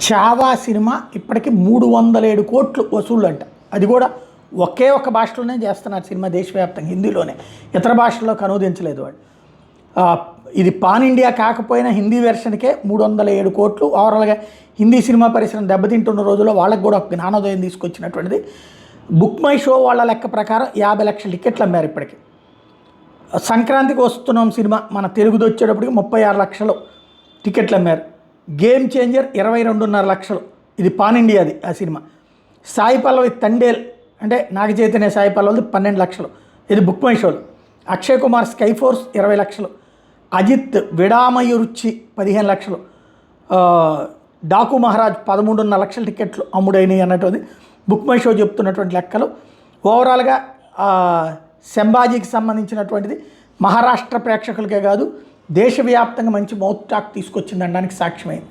Chhaava cinema ఇప్పటికి 307 కోట్లు వసూళ్ళు అంట. అది కూడా ఒకే ఒక భాషలోనే చేస్తున్నారు సినిమా, దేశవ్యాప్తంగా హిందీలోనే, ఇతర భాషల్లో అనువదించలేదు వాడు. ఇది పాన్ ఇండియా కాకపోయినా హిందీ వెర్షన్కే 307 కోట్లు. ఓవరాల్గా హిందీ సినిమా పరిశ్రమ దెబ్బతింటున్న రోజుల్లో వాళ్ళకు కూడా ఒక జ్ఞానోదయం తీసుకొచ్చినటువంటిది. బుక్ మై షో వాళ్ళ లెక్క ప్రకారం 50 లక్షల టికెట్లు అమ్మారు ఇప్పటికి. సంక్రాంతికి వస్తున్నాం సినిమా మన తెలుగుది వచ్చేటప్పటికి 36 లక్షలు టికెట్లు అమ్మారు. గేమ్ చేంజర్ 22.5 లక్షలు, ఇది పాన్ ఇండియాది ఆ సినిమా. సాయి పల్లవి తండేల్ అంటే నాగ చైతన్య సాయి పల్లవిది 12 లక్షలు, ఇది బుక్ మై షోలు. అక్షయ్ కుమార్ స్కై ఫోర్స్ 20 లక్షలు, అజిత్ విడామయురుచి 15 లక్షలు, డాకు మహారాజ్ 13.5 లక్షల టికెట్లు అమ్ముడైనవి అన్నటువంటి బుక్ మై షో చెప్తున్నటువంటి లెక్కలు. ఓవరాల్గా శంభాజీకి సంబంధించినటువంటిది మహారాష్ట్ర ప్రేక్షకులకే కాదు దేశవ్యాప్తంగా మంచి మౌత్ టాక్ తీసుకొచ్చిందనడానికి సాక్ష్యమైంది.